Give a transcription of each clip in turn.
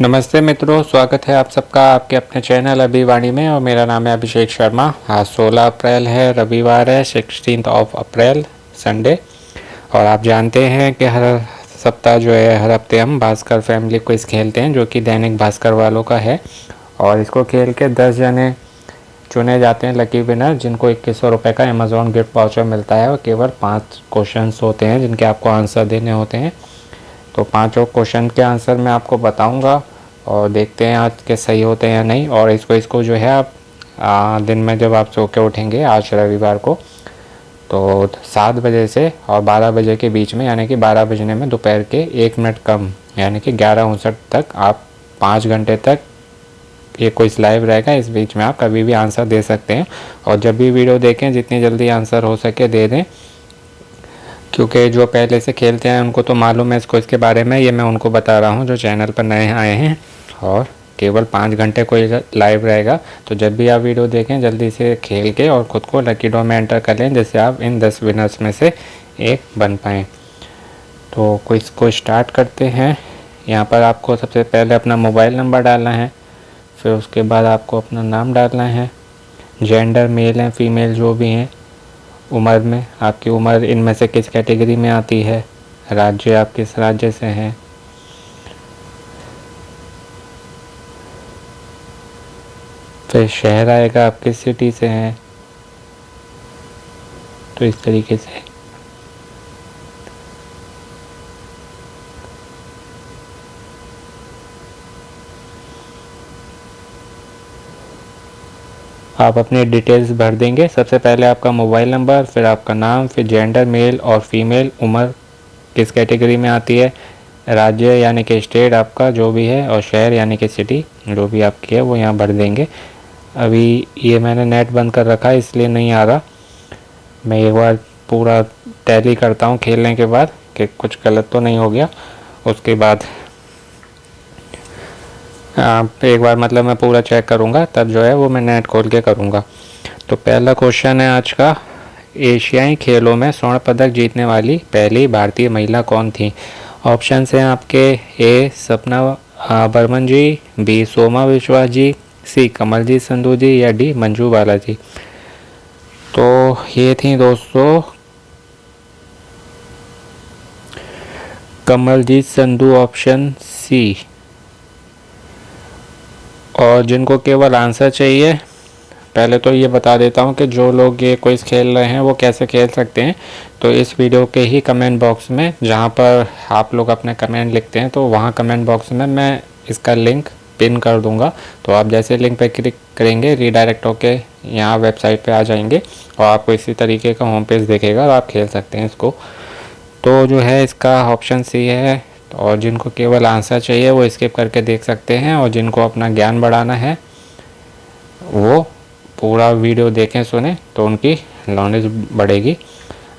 नमस्ते मित्रों, स्वागत है आप सबका आपके अपने चैनल अभिवाणी में। और मेरा नाम है अभिषेक शर्मा। आज 16 अप्रैल है, रविवार है, 16 अप्रैल संडे। और आप जानते हैं कि हर सप्ताह जो है, हर हफ्ते हम भास्कर फैमिली क्विज खेलते हैं, जो कि दैनिक भास्कर वालों का है। और इसको खेल के 10 जने चुने जाते हैं लकी विनर, जिनको 2100 रुपये का अमेज़ॉन गिफ्ट वाउचर मिलता है। और केवल 5 क्वेश्चन होते हैं जिनके आपको आंसर देने होते हैं। तो 5 क्वेश्चन के आंसर मैं आपको बताऊंगा और देखते हैं आज के सही होते हैं या नहीं। और इसको जो है आप दिन में जब आप सो के उठेंगे आज रविवार को, तो 7 बजे से और 12 बजे के बीच में, यानी कि 12 बजने में दोपहर के 1 मिनट कम, यानी कि 11:59 तक आप 5 घंटे तक ये क्विज लाइव रहेगा। इस बीच में आप कभी भी आंसर दे सकते हैं। और जब भी वीडियो देखें, जितनी जल्दी आंसर हो सके दे दें, क्योंकि जो पहले से खेलते हैं उनको तो मालूम है इस क्विज के बारे में। ये मैं उनको बता रहा हूँ जो चैनल पर नए आए हैं। और केवल 5 घंटे कोई लाइव रहेगा, तो जब भी आप वीडियो देखें जल्दी से खेल के और ख़ुद को लकी ड्रॉ में एंटर कर लें, जिससे आप इन 10 विनर्स में से एक बन पाएँ। तो क्विज को स्टार्ट करते हैं। यहाँ पर आपको सबसे पहले अपना मोबाइल नंबर डालना है, फिर उसके बाद आपको अपना नाम डालना है, जेंडर मेल हैं फीमेल जो भी हैं, उम्र में आपकी उम्र इनमें से किस कैटेगरी में आती है, राज्य आप किस राज्य से हैं, फिर शहर आएगा आप किस सिटी से हैं। तो इस तरीके से आप अपनी डिटेल्स भर देंगे। सबसे पहले आपका मोबाइल नंबर, फिर आपका नाम, फिर जेंडर मेल और फीमेल, उम्र किस कैटेगरी में आती है, राज्य यानी कि स्टेट आपका जो भी है, और शहर यानी कि सिटी जो भी आपकी है वो यहाँ भर देंगे। अभी ये मैंने नेट बंद कर रखा है इसलिए नहीं आ रहा। मैं एक बार पूरा टैली करता हूँ खेलने के बाद कि कुछ गलत तो नहीं हो गया। उसके बाद एक बार मतलब मैं पूरा चेक करूँगा, तब जो है वो मैं नेट खोल के करूँगा। तो पहला क्वेश्चन है आज का, एशियाई खेलों में स्वर्ण पदक जीतने वाली पहली भारतीय महिला कौन थी। ऑप्शंस हैं आपके, ए सपना बर्मन जी, बी सोमा विश्वास जी, सी कमलजीत संधू जी, या डी मंजू बालाजी। तो ये थी दोस्तों कमलजीत संधू, ऑप्शन सी। और जिनको केवल आंसर चाहिए, पहले तो ये बता देता हूँ कि जो लोग ये क्विज खेल रहे हैं वो कैसे खेल सकते हैं। तो इस वीडियो के ही कमेंट बॉक्स में, जहाँ पर आप लोग अपने कमेंट लिखते हैं, तो वहाँ कमेंट बॉक्स में मैं इसका लिंक पिन कर दूंगा। तो आप जैसे लिंक पे क्लिक करेंगे, रीडायरेक्ट होके यहाँ वेबसाइट पे आ जाएंगे और आपको इसी तरीके का होम पेज दिखेगा और आप खेल सकते हैं इसको। तो जो है इसका ऑप्शन सी है। और जिनको केवल आंसर चाहिए वो स्किप करके देख सकते हैं, और जिनको अपना ज्ञान बढ़ाना है वो पूरा वीडियो देखें सुने, तो उनकी नॉलेज बढ़ेगी।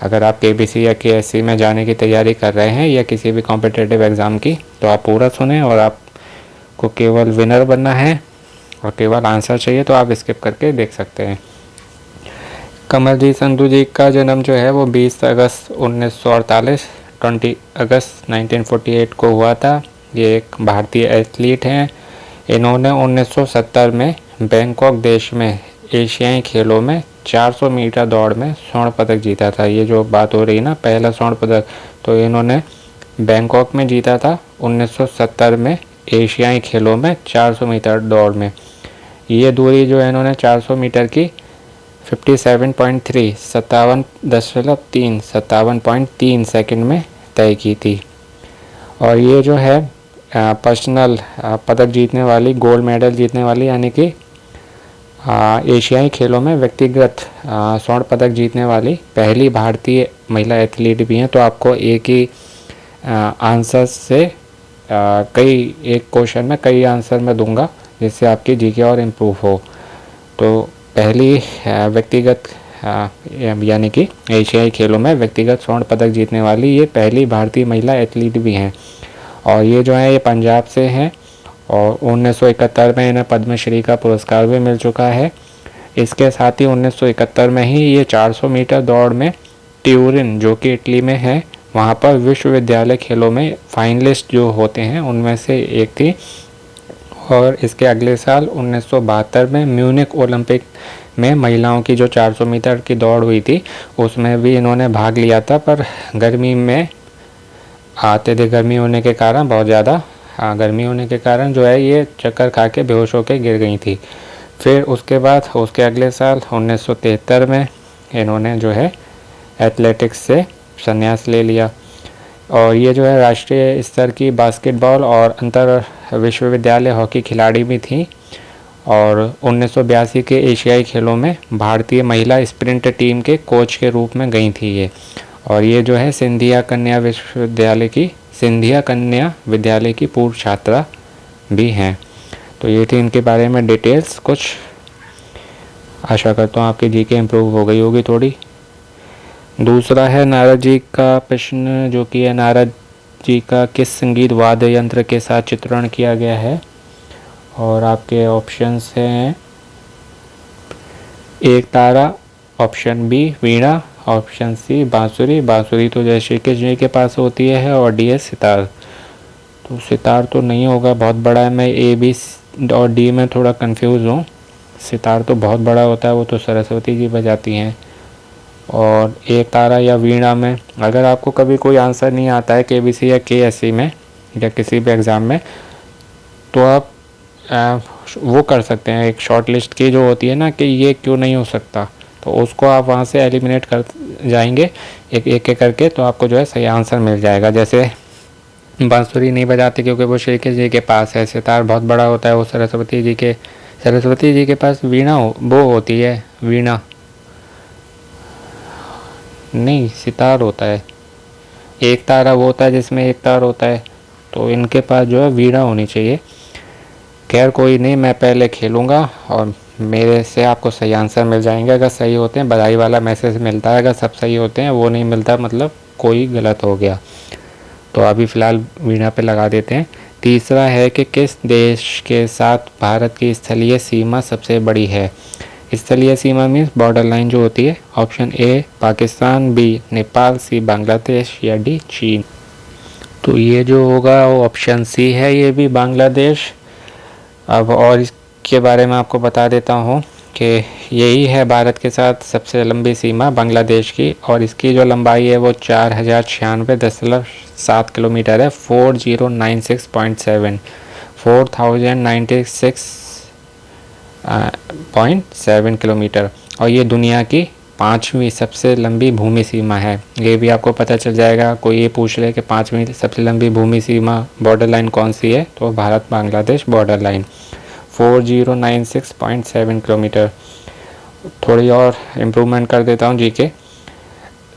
अगर आप केबीसी या केएससी में जाने की तैयारी कर रहे हैं या किसी भी कॉम्पिटिटिव एग्ज़ाम की, तो आप पूरा सुने। और आपको केवल विनर बनना है और केवल आंसर चाहिए, तो आप स्किप करके देख सकते हैं। कमलजीत संधू जी का जन्म जो है वो 20 अगस्त 1948, 20 अगस्त 1948 को हुआ था। ये एक भारतीय एथलीट हैं। इन्होंने 1970 में बैंकॉक देश में एशियाई खेलों में 400 मीटर दौड़ में स्वर्ण पदक जीता था। ये जो बात हो रही है ना, पहला स्वर्ण पदक, तो इन्होंने बैंकॉक में जीता था 1970 में एशियाई खेलों में 400 मीटर दौड़ में। ये दूरी जो है इन्होंने 400 मीटर की 57.3 57.3 सेकंड में तय की थी। और ये जो है पर्सनल पदक जीतने वाली, गोल्ड मेडल जीतने वाली, यानी कि एशियाई खेलों में व्यक्तिगत स्वर्ण पदक जीतने वाली पहली भारतीय महिला एथलीट भी हैं। तो आपको एक ही आंसर से एक क्वेश्चन में कई आंसर मैं दूंगा, जिससे आपकी जीके और इम्प्रूव हो। तो पहली व्यक्तिगत यानी कि एशियाई खेलों में व्यक्तिगत स्वर्ण पदक जीतने वाली ये पहली भारतीय महिला एथलीट भी हैं। और ये जो है ये पंजाब से हैं। और 1971 में इन्हें पद्मश्री का पुरस्कार भी मिल चुका है। इसके साथ ही 1971 में ही ये 400 मीटर दौड़ में ट्यूरिन, जो कि इटली में है, वहाँ पर विश्वविद्यालय खेलों में फाइनलिस्ट जो होते हैं उनमें से एक थी। और इसके अगले साल 1972 में म्यूनिक ओलंपिक में महिलाओं की जो 400 मीटर की दौड़ हुई थी उसमें भी इन्होंने भाग लिया था, पर गर्मी में अत्यधिक गर्मी होने के कारण बहुत ज़्यादा गर्मी होने के कारण जो है ये चक्कर खा के बेहोश होकर गिर गई थी। फिर उसके बाद उसके अगले साल 1973 में इन्होंने जो है एथलेटिक्स से संन्यास ले लिया और ये जो है राष्ट्रीय स्तर की बास्केटबॉल और अंतर विश्वविद्यालय हॉकी खिलाड़ी भी थी और 1982 के एशियाई खेलों में भारतीय महिला स्प्रिंट टीम के कोच के रूप में गई थी ये। और ये जो है सिंधिया कन्या विद्यालय की पूर्व छात्रा भी हैं। तो ये थी इनके बारे में डिटेल्स कुछ। आशा करता हूँ आपकी जीके इम्प्रूव हो गई होगी थोड़ी। दूसरा है नारद जी का प्रश्न, जो कि है नारद जी का किस संगीत वाद्य यंत्र के साथ चित्रण किया गया है। और आपके ऑप्शंस हैं एक तारा, ऑप्शन बी वीणा, ऑप्शन सी बांसुरी। बांसुरी तो जय श्री कृष्ण जी के पास होती है। और डी है सितार। तो सितार तो नहीं होगा, बहुत बड़ा है। मैं ए बी और डी में थोड़ा कंफ्यूज हूँ। सितार तो बहुत बड़ा होता है, वो तो सरस्वती जी बजाती हैं। और एक तारा या वीणा में अगर आपको कभी कोई आंसर नहीं आता है केबीसी या केएससी में या किसी भी एग्ज़ाम में, तो आप वो कर सकते हैं, एक शॉर्ट लिस्ट की जो होती है ना कि ये क्यों नहीं हो सकता, तो उसको आप वहाँ से एलिमिनेट कर जाएंगे एक एक करके, तो आपको जो है सही आंसर मिल जाएगा। जैसे बांसुरी नहीं बजाते क्योंकि वो श्री कृष्ण जी के पास है। सितार बहुत बड़ा होता है, वो सरस्वती जी के पास वीणा वो होती है, वीणा नहीं सितार होता है। एक तारा वो होता है जिसमें एक तार होता है, तो इनके पास जो है वीणा होनी चाहिए। खैर कोई नहीं, मैं पहले खेलूँगा और मेरे से आपको सही आंसर मिल जाएंगे। अगर सही होते हैं बधाई वाला मैसेज मिलता है, अगर सब सही होते हैं वो नहीं मिलता मतलब कोई गलत हो गया। तो अभी फ़िलहाल वीणा पे लगा देते हैं। तीसरा है कि किस देश के साथ भारत की स्थलीय सीमा सबसे बड़ी है। स्थलीय सीमा मीन्स बॉर्डर लाइन जो होती है। Option A Pakistan, B Nepal, C Bangladesh या डी चीन। तो ये जो होगा वो ऑप्शन सी है, ये भी बांग्लादेश। अब और इसके बारे में आपको बता देता हूँ कि यही है भारत के साथ सबसे लंबी सीमा बांग्लादेश की, और इसकी जो लंबाई है वो 4096.7 किलोमीटर है। 4096.7 किलोमीटर, और ये दुनिया की 5वीं सबसे लंबी भूमि सीमा है। ये भी आपको पता चल जाएगा, कोई ये पूछ ले कि 5वीं सबसे लंबी भूमि सीमा बॉर्डर लाइन कौन सी है, तो Bharat Bangladesh border line 4096.7 kilometre. थोड़ी और इम्प्रूवमेंट कर देता हूँ जीके।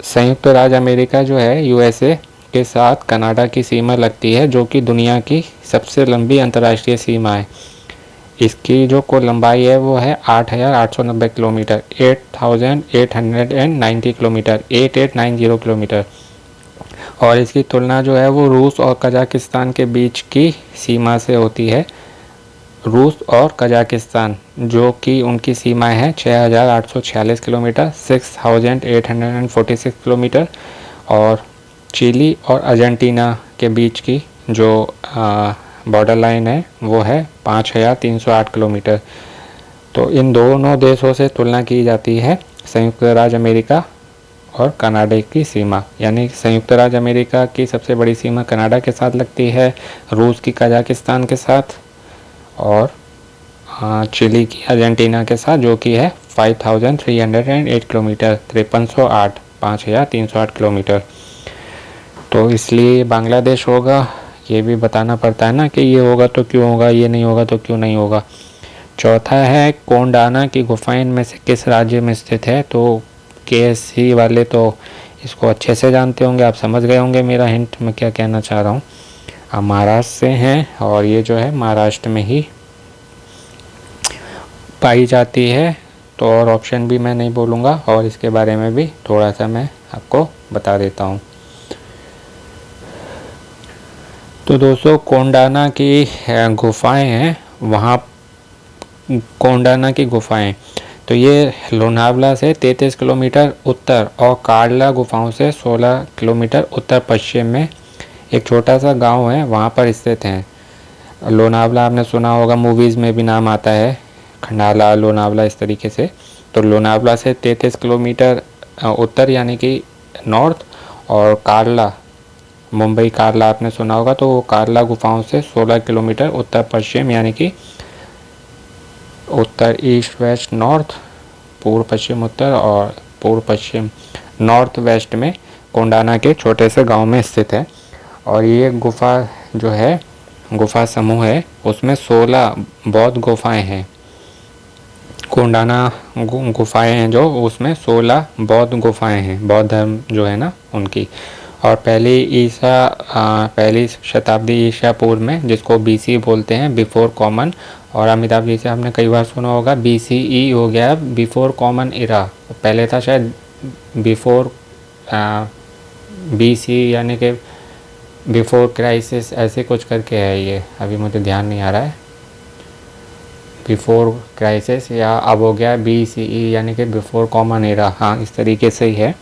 संयुक्त राज्य अमेरिका जो है यूएसए के साथ कनाडा की सीमा लगती है, जो कि दुनिया की सबसे लंबी अंतर्राष्ट्रीय सीमा है। इसकी जो कुल लंबाई है वो है 8890 किलोमीटर, 8890 किलोमीटर, 8890 किलोमीटर। और इसकी तुलना जो है वो रूस और कजाकिस्तान के बीच की सीमा से होती है। रूस और कजाकिस्तान जो कि उनकी सीमाएं हैं 6846 किलोमीटर, 6846 किलोमीटर। और चिली और अर्जेंटीना के बीच की जो बॉर्डर लाइन है वो है 5308 किलोमीटर। तो इन दोनों देशों से तुलना की जाती है संयुक्त राज्य अमेरिका और कनाडा की सीमा। यानी संयुक्त राज्य अमेरिका की सबसे बड़ी सीमा कनाडा के साथ लगती है, रूस की कजाकिस्तान के साथ, और चिली की अर्जेंटीना के साथ, जो कि है 5308 किलोमीटर, 5308 किलोमीटर। तो इसलिए बांग्लादेश होगा। ये भी बताना पड़ता है ना कि ये होगा तो क्यों होगा, ये नहीं होगा तो क्यों नहीं होगा। चौथा है कोंडाना की गुफाएं में से किस राज्य में स्थित है। तो केएससी वाले तो इसको अच्छे से जानते होंगे, आप समझ गए होंगे मेरा हिंट मैं क्या कहना चाह रहा हूँ। आप महाराष्ट्र से हैं और ये जो है महाराष्ट्र में ही पाई जाती है। तो और ऑप्शन भी मैं नहीं बोलूँगा और इसके बारे में भी थोड़ा सा मैं आपको बता देता हूँ। तो दोस्तों कोंडाना की गुफाएं हैं, वहाँ कोंडाना की गुफाएं, तो ये लोनावला से 33 किलोमीटर उत्तर और कार्ला गुफाओं से 16 किलोमीटर उत्तर पश्चिम में एक छोटा सा गांव है, वहाँ पर स्थित हैं। लोनावला आपने सुना होगा, मूवीज़ में भी नाम आता है, खंडाला, लोनावला, इस तरीके से। तो लोनावला से 33 किलोमीटर उत्तर यानी कि नॉर्थ, और कार्ला, मुंबई कार्ला आपने सुना होगा, तो वो कार्ला गुफाओं से 16 किलोमीटर उत्तर पश्चिम यानी कि उत्तर ईस्ट वेस्ट नॉर्थ, पूर्व पश्चिम उत्तर और पूर्व पश्चिम नॉर्थ वेस्ट में कोंडाना के छोटे से गांव में स्थित है। और ये गुफा जो है, गुफा समूह है, उसमें 16 बौद्ध गुफाएं हैं। कोंडाना गुफाएं हैं जो, उसमें 16 बौद्ध गुफाएं हैं, बौद्ध धर्म जो है ना उनकी। और पहली शताब्दी ईसा पूर्व में, जिसको BC बोलते हैं, बिफोर कॉमन। और अमिताभ जी से आपने कई बार सुना होगा, BCE हो गया बिफोर कॉमन इरा, पहले था शायद बिफोर BC यानी कि बिफोर क्राइसिस, ऐसे कुछ करके है, ये अभी मुझे ध्यान नहीं आ रहा है, बिफोर क्राइसिस, या अब हो गया BCE यानी कि बिफोर कॉमन एरा, हाँ इस तरीके से ही है।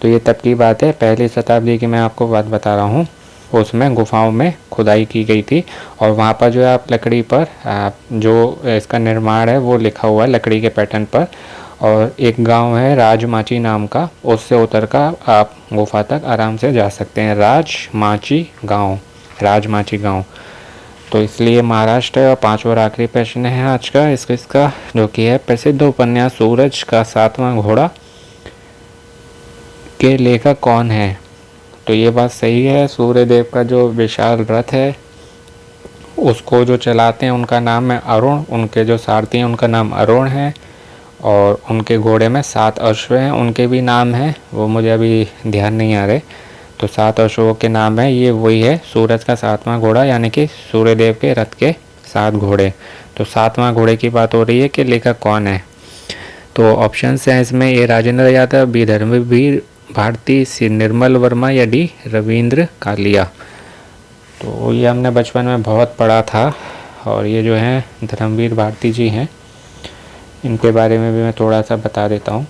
तो ये तब की बात है, पहली शताब्दी की मैं आपको बात बता रहा हूँ। उसमें गुफाओं में खुदाई की गई थी, और वहाँ पर जो है आप लकड़ी पर जो इसका निर्माण है वो लिखा हुआ है लकड़ी के पैटर्न पर। और एक गांव है राजमाची नाम का, उससे उतर कर आप गुफा तक आराम से जा सकते हैं। राजमाची गांव। तो इसलिए महाराष्ट्र। और पांचवा और आखिरी प्रश्न है आज का इसका जो कि है, प्रसिद्ध उपन्यास सूरज का 7वां घोड़ा के लेखक कौन है? तो ये बात सही है, सूर्यदेव का जो विशाल रथ है उसको जो चलाते हैं उनका नाम है अरुण, उनके जो सारथी हैं उनका नाम अरुण है, और उनके घोड़े में 7 अश्व हैं, उनके भी नाम हैं, वो मुझे अभी ध्यान नहीं आ रहे। तो 7 अश्वों के नाम है, ये वही है सूरज का 7वां घोड़ा, यानी कि सूर्यदेव के रथ के 7 घोड़े। तो 7वां घोड़े की बात हो रही है कि लेखक कौन है। तो ऑप्शन हैं इसमें, ए राजेंद्र यादव, बी धर्मवीर भारती, सी निर्मल वर्मा, या डी रविंद्र कालिया। तो ये हमने बचपन में बहुत पढ़ा था, और ये जो हैं धर्मवीर भारती जी हैं, इनके बारे में भी मैं थोड़ा सा बता देता हूँ।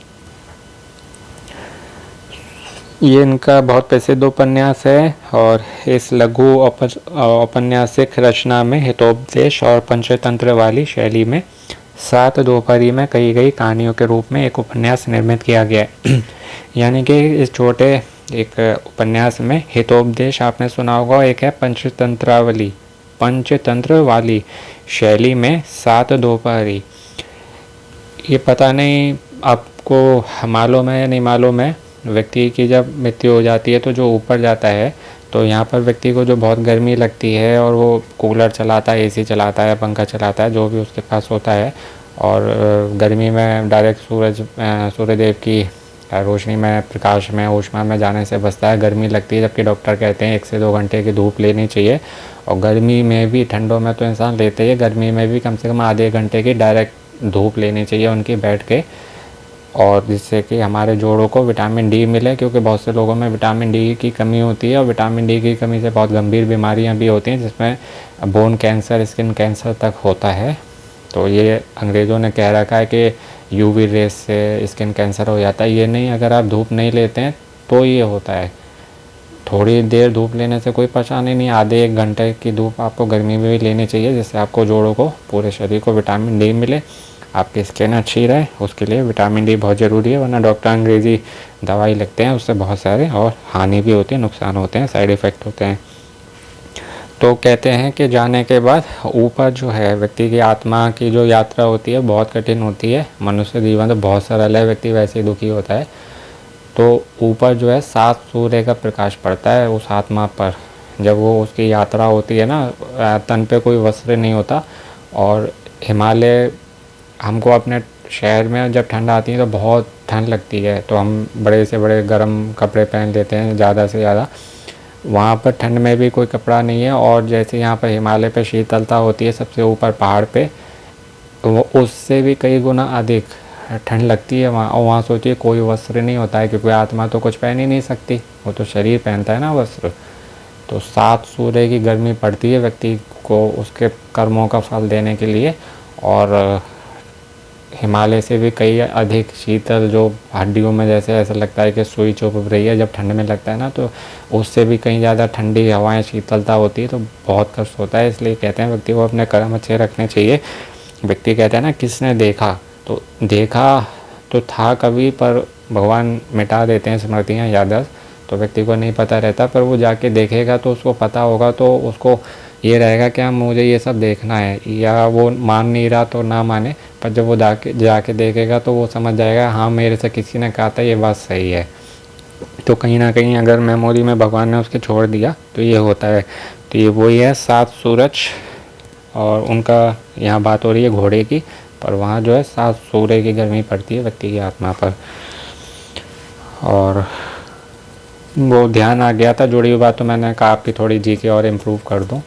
ये इनका बहुत प्रसिद्ध उपन्यास है, और इस लघु औपन्यासिक रचना में हितोपदेश और पंचतंत्र वाली शैली में 7 दोपहरी में कही गई कहानियों के रूप में एक उपन्यास निर्मित किया गया है। यानी कि इस छोटे एक उपन्यास में हितोपदेश आपने सुना होगा, एक है पंचतंत्र वाली शैली में 7 दोपहरी। ये पता नहीं आपको मालूम है या नहीं मालूम है, व्यक्ति की जब मृत्यु हो जाती है तो जो ऊपर जाता है, तो यहाँ पर व्यक्ति को जो बहुत गर्मी लगती है और वो कूलर चलाता है, AC चलाता है, पंखा चलाता है, जो भी उसके पास होता है, और गर्मी में डायरेक्ट सूर्यदेव की रोशनी में, प्रकाश में, ऊष्मा में जाने से बचता है, गर्मी लगती है। जबकि डॉक्टर कहते हैं 1 से 2 घंटे की धूप लेनी चाहिए, और गर्मी में भी, ठंडों में तो इंसान लेते ही, गर्मी में भी कम से कम आधे घंटे की डायरेक्ट धूप लेनी चाहिए उनकी बैठ के, और जिससे कि हमारे जोड़ों को विटामिन D मिले, क्योंकि बहुत से लोगों में विटामिन D की कमी होती है, और विटामिन D की कमी से बहुत गंभीर बीमारियां भी होती हैं, जिसमें बोन कैंसर, स्किन कैंसर तक होता है। तो ये अंग्रेज़ों ने कह रखा है कि UV रेस से स्किन कैंसर हो जाता है, ये नहीं, अगर आप धूप नहीं लेते हैं तो ये होता है। थोड़ी देर धूप लेने से कोई परेशानी नहीं, आधे 1 घंटे की धूप आपको गर्मी में भी लेनी चाहिए, जिससे आपको जोड़ों को, पूरे शरीर को विटामिन D मिले, आपकी स्किन अच्छी रहे। उसके लिए विटामिन D बहुत ज़रूरी है, वरना डॉक्टर अंग्रेज़ी दवाई लिखते हैं, उससे बहुत सारे और हानि भी होती है, नुकसान होते हैं, साइड इफ़ेक्ट होते हैं। तो कहते हैं कि जाने के बाद ऊपर जो है व्यक्ति की आत्मा की जो यात्रा होती है बहुत कठिन होती है। मनुष्य जीवन तो बहुत सरल है, व्यक्ति वैसे ही दुखी होता है। तो ऊपर जो है 7 सूर्य का प्रकाश पड़ता है उस आत्मा पर, जब वो उसकी यात्रा होती है ना, तन पे कोई वस्त्र नहीं होता। और हिमालय, हमको अपने शहर में जब ठंड आती है तो बहुत ठंड लगती है, तो हम बड़े से बड़े गर्म कपड़े पहन लेते हैं ज़्यादा से ज़्यादा। वहाँ पर ठंड में भी कोई कपड़ा नहीं है, और जैसे यहाँ पर हिमालय पे शीतलता होती है सबसे ऊपर पहाड़ पे, तो वो उससे भी कई गुना अधिक ठंड लगती है वहाँ। और वहाँ सोचिए कोई वस्त्र नहीं होता है, क्योंकि आत्मा तो कुछ पहन ही नहीं सकती, वो तो शरीर पहनता है ना वस्त्र। तो 7 सूर्य की गर्मी पड़ती है व्यक्ति को उसके कर्मों का फल देने के लिए। और हिमालय से भी कई अधिक शीतल, जो हड्डियों में जैसे ऐसा लगता है कि सुई चुभ रही है जब ठंड में लगता है ना, तो उससे भी कहीं ज़्यादा ठंडी हवाएं शीतलता होती है, तो बहुत कष्ट होता है। इसलिए कहते हैं व्यक्ति को अपने कर्म अच्छे रखने चाहिए। व्यक्ति कहते हैं ना, किसने देखा, तो देखा तो था कभी, पर भगवान मिटा देते हैं स्मृतियाँ, याददाश्त, तो व्यक्ति को नहीं पता रहता। पर वो जाके देखेगा तो उसको पता होगा, तो उसको ये रहेगा कि हाँ मुझे ये सब देखना है। या वो मान नहीं रहा तो ना माने, पर जब वो जाके देखेगा तो वो समझ जाएगा हाँ मेरे से किसी ने कहा था, ये बात सही है। तो कहीं ना कहीं अगर मेमोरी में भगवान ने उसके छोड़ दिया तो ये होता है। तो ये वही है 7 सूरज, और उनका यहाँ बात हो रही है घोड़े की, पर वहाँ जो है 7 सूर्य की गर्मी पड़ती है व्यक्ति की आत्मा पर। और वो ध्यान आ गया था, जुड़ी हुई बात, तो मैंने कहा आपकी थोड़ी जी के और इम्प्रूव कर दूँ।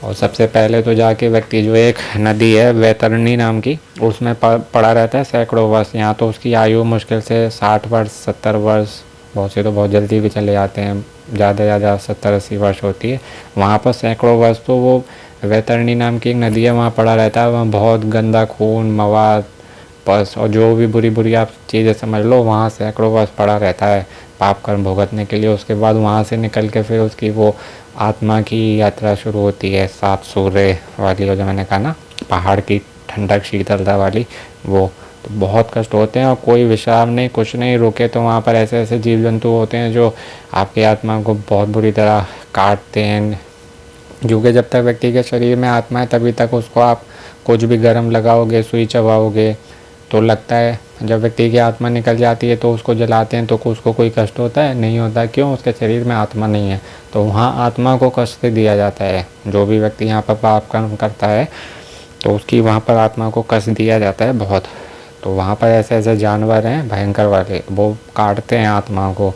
और सबसे पहले तो जाके व्यक्ति जो एक नदी है वैतरणी नाम की, उसमें पड़ा रहता है सैकड़ों वर्ष। यहाँ तो उसकी आयु मुश्किल से 60 वर्ष 70 वर्ष, बहुत से तो बहुत जल्दी भी चले जाते हैं, ज़्यादा ज़्यादा 70-80 वर्ष होती है। वहाँ पर सैकड़ों वर्ष तो वो वैतरणी नाम की एक नदी है, वहाँ पड़ा रहता है। वहाँ बहुत गंदा खून, मवाद, पस और जो भी बुरी बुरी आप चीज़ें समझ लो, वहाँ सैकड़ों वर्ष पड़ा रहता है पाप कर्म भुगतने के लिए। उसके बाद वहाँ से निकल के फिर उसकी वो आत्मा की यात्रा शुरू होती है 7 सूर्य वाली, जो मैंने कहा ना, पहाड़ की ठंडक शीतलता वाली, वो तो बहुत कष्ट होते हैं। और कोई विश्राम नहीं, कुछ नहीं, रुके तो वहाँ पर ऐसे ऐसे जीव जंतु होते हैं जो आपकी आत्मा को बहुत बुरी तरह काटते हैं। क्योंकि जब तक व्यक्ति के शरीर में आत्मा है तभी तक उसको आप कुछ भी गर्म लगाओगे, सुई चबाओगे तो लगता है। जब व्यक्ति की आत्मा निकल जाती है तो उसको जलाते हैं तो उसको कोई कष्ट होता है? नहीं होता। क्यों? उसके शरीर में आत्मा नहीं है। तो वहाँ आत्मा को कष्ट दिया जाता है। जो भी व्यक्ति यहाँ पर पाप कर्म करता है तो उसकी वहाँ पर आत्मा को कष्ट दिया जाता है बहुत। तो वहाँ पर ऐसे ऐसे जानवर हैं भयंकर वाले, वो काटते हैं आत्मा को,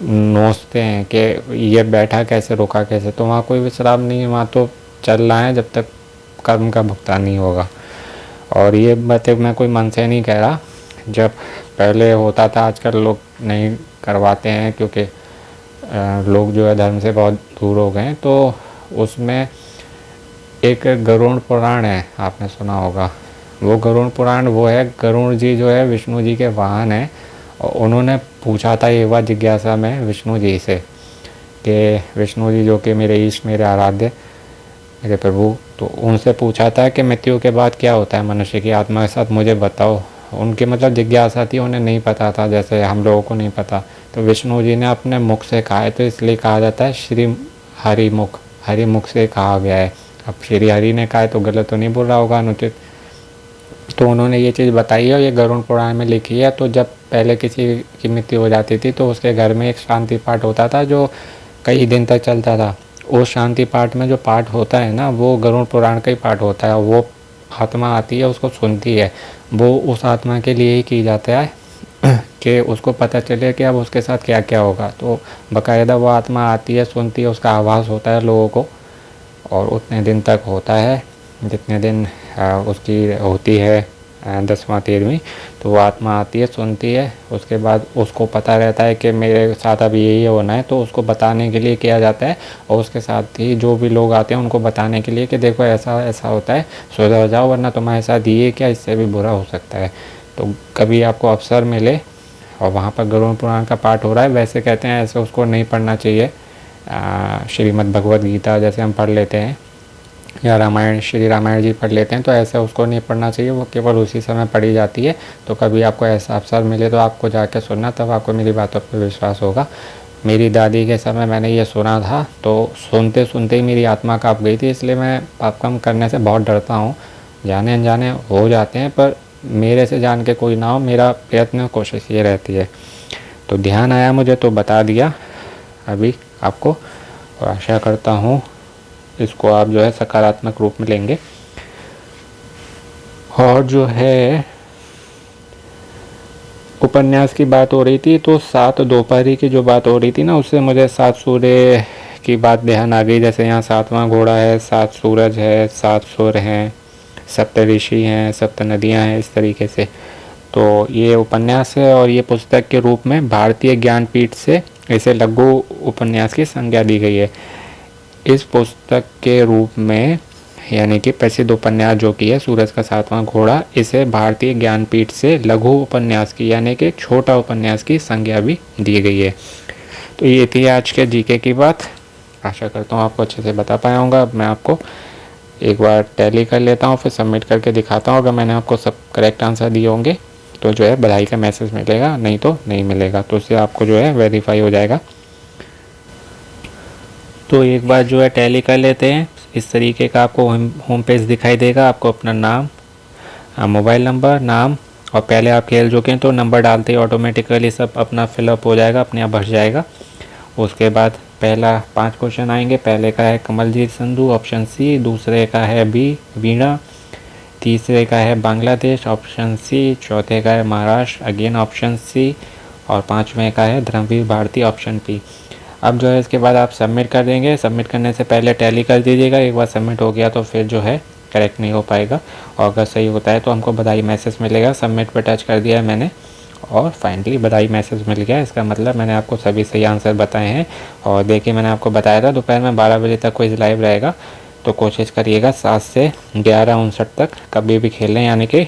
नोचते हैं कि ये बैठा कैसे, रुका कैसे। तो वहाँ कोई विश्राम नहीं है, वहाँ तो चल रहा है जब तक कर्म का भुगतान नहीं होगा। और ये बातें मैं कोई मन से नहीं कह रहा, जब पहले होता था, आजकल लोग नहीं करवाते हैं क्योंकि लोग जो है धर्म से बहुत दूर हो गए हैं। तो उसमें एक गरुड़ पुराण है, आपने सुना होगा। वो गरुड़ पुराण वो है, गरुड़ जी जो है विष्णु जी के वाहन हैं। और उन्होंने पूछा था एक बार जिज्ञासा में विष्णु जी से कि विष्णु जी जो कि मेरे ईष्ट, मेरे आराध्य, मेरे प्रभु, तो उनसे पूछा था कि मृत्यु के बाद क्या होता है मनुष्य की आत्मा के साथ, मुझे बताओ। उनकी मतलब जिज्ञासा थी, उन्हें नहीं पता था, जैसे हम लोगों को नहीं पता। तो विष्णु जी ने अपने मुख से कहा है, तो इसलिए कहा जाता है श्री हरिमुख, हरिमुख से कहा गया है। अब श्री हरि ने कहा है तो गलत तो नहीं बोल रहा होगा, अनुचित। तो उन्होंने ये चीज़ बताई है और ये गरुड़ पुराण में लिखी है। तो जब पहले किसी की मृत्यु हो जाती थी तो उसके घर में एक शांति पाठ होता था जो कई दिन तक चलता था। उस शांति पाठ में जो पाठ होता है ना, वो गरुड़ पुराण का ही पाठ होता है। वो आत्मा आती है, उसको सुनती है, वो उस आत्मा के लिए ही की जाता है कि उसको पता चले कि अब उसके साथ क्या क्या होगा। तो बाकायदा वो आत्मा आती है, सुनती है, उसका आवाज़ होता है लोगों को, और उतने दिन तक होता है जितने दिन उसकी होती है 10वां 13वीं। तो वो आत्मा आती है, सुनती है, उसके बाद उसको पता रहता है कि मेरे साथ अब यही होना है, तो उसको बताने के लिए किया जाता है। और उसके साथ ही जो भी लोग आते हैं उनको बताने के लिए कि देखो ऐसा ऐसा होता है, सुधर जाओ वरना तुम्हारे साथ ये क्या, इससे भी बुरा हो सकता है। तो कभी आपको अवसर मिले और वहाँ पर गरुड़ पुराण का पाठ हो रहा है, वैसे कहते हैं ऐसे उसको नहीं पढ़ना चाहिए। श्रीमद् भगवद गीता जैसे हम पढ़ लेते हैं या रामायण, श्री रामायण जी पढ़ लेते हैं, तो ऐसा उसको नहीं पढ़ना चाहिए। वो केवल उसी समय पढ़ी जाती है। तो कभी आपको ऐसा अवसर मिले तो आपको जाके सुनना, तब आपको मेरी बातों पर विश्वास होगा। मेरी दादी के समय मैंने ये सुना था, तो सुनते सुनते ही मेरी आत्मा काँप गई थी। इसलिए मैं पाप कर्म करने से बहुत डरता हूँ। जाने अनजाने हो जाते हैं, पर मेरे से जान के कोई ना हो, मेरा प्रयत्न कोशिश ये रहती है। तो ध्यान आया मुझे तो बता दिया अभी आपको, और आशा करता हूँ इसको आप जो है सकारात्मक रूप में लेंगे। और जो है उपन्यास की बात हो रही थी, तो 7 दोपहरी की जो बात हो रही थी ना, उससे मुझे 7 सूर्य की बात ध्यान आ गई। जैसे यहाँ 7वां घोड़ा है, 7 सूरज है, 7 सूर्य हैं, 7 ऋषि हैं, 7 नदियाँ हैं, इस तरीके से। तो ये उपन्यास है और ये पुस्तक के रूप में भारतीय ज्ञानपीठ से इसे लघु उपन्यास की संज्ञा दी गई है। इस पुस्तक के रूप में यानी कि प्रसिद्ध उपन्यास जो कि है सूरज का सातवां घोड़ा, इसे भारतीय ज्ञानपीठ से लघु उपन्यास की यानी कि छोटा उपन्यास की संज्ञा भी दी गई है। तो ये थी आज के जीके की बात। आशा करता हूँ आपको अच्छे से बता पाया होगा। अब मैं आपको एक बार टैली कर लेता हूँ, फिर सबमिट करके दिखाता हूँ। अगर मैंने आपको सब करेक्ट आंसर दिए होंगे तो जो है बधाई का मैसेज मिलेगा, नहीं तो नहीं मिलेगा। तो उससे आपको जो है वेरीफाई हो जाएगा। तो एक बार जो है टैली कर लेते हैं। इस तरीके का आपको होम पेज दिखाई देगा। आपको अपना नाम, मोबाइल नंबर, नाम और पहले आप खेल चुके हैं तो नंबर डालते ही ऑटोमेटिकली सब अपना फिलअप हो जाएगा, अपने आप भर जाएगा। उसके बाद पहला 5 क्वेश्चन आएंगे। पहले का है कमलजीत संधू, ऑप्शन सी। दूसरे का है बी वीणा। तीसरे का है बांग्लादेश, ऑप्शन सी। चौथे का है महाराष्ट्र, अगेन ऑप्शन सी। और पाँचवें का है धर्मवीर भारती, ऑप्शन पी। अब जो है इसके बाद आप सबमिट कर देंगे। सबमिट करने से पहले टैली कर दीजिएगा। एक बार सबमिट हो गया तो फिर जो है करेक्ट नहीं हो पाएगा, और अगर सही होता है तो हमको बधाई मैसेज मिलेगा। सबमिट पर टच कर दिया है मैंने और फाइनली बधाई मैसेज मिल गया। इसका मतलब मैंने आपको सभी सही आंसर बताए हैं। और देखिए मैंने आपको बताया था दोपहर में 12 बजे तक क्विज लाइव रहेगा, तो कोशिश करिएगा 7 से 11:59 तक कभी भी खेलें, यानी कि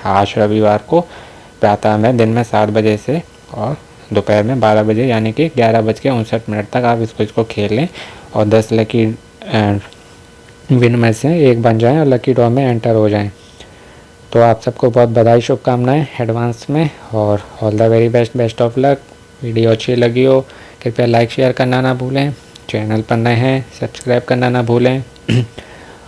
आज रविवार को प्रातः में दिन में 7 बजे से और दोपहर में 12 बजे यानी कि 11:59 तक आप इसको खेल लें और 10 लकी विन में से एक बन जाएं और लकी ड्रॉ में एंटर हो जाएं। तो आप सबको बहुत बधाई, शुभकामनाएं एडवांस में, और all the very best, best of luck. Video अच्छी लगी हो कृपया लाइक शेयर करना ना भूलें। चैनल पर नए हैं सब्सक्राइब करना ना भूलें।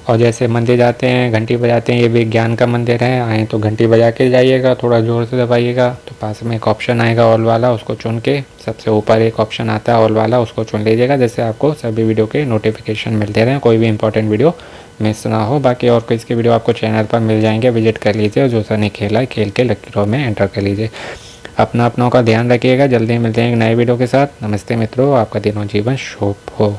और जैसे मंदिर जाते हैं घंटी बजाते हैं, ये भी ज्ञान का मंदिर है, आए तो घंटी बजा के जाइएगा, थोड़ा ज़ोर से दबाइएगा। तो पास में एक ऑप्शन आएगा ऑल वाला, उसको चुन के सबसे ऊपर एक ऑप्शन आता है ऑल वाला, उसको चुन लीजिएगा, जिससे आपको सभी वीडियो के नोटिफिकेशन मिलते रहें, कोई भी इंपॉर्टेंट वीडियो मिस ना हो। बाकी और किस के वीडियो आपको चैनल पर मिल जाएंगे, विजिट कर लीजिए। और जो सा नहीं खेला है खेल के लकी ड्रॉ में एंटर कर लीजिए। अपनों का ध्यान रखिएगा। जल्दी मिलते हैं एक नए वीडियो के साथ। नमस्ते मित्रों, आपका दिनों जीवन शुभ हो।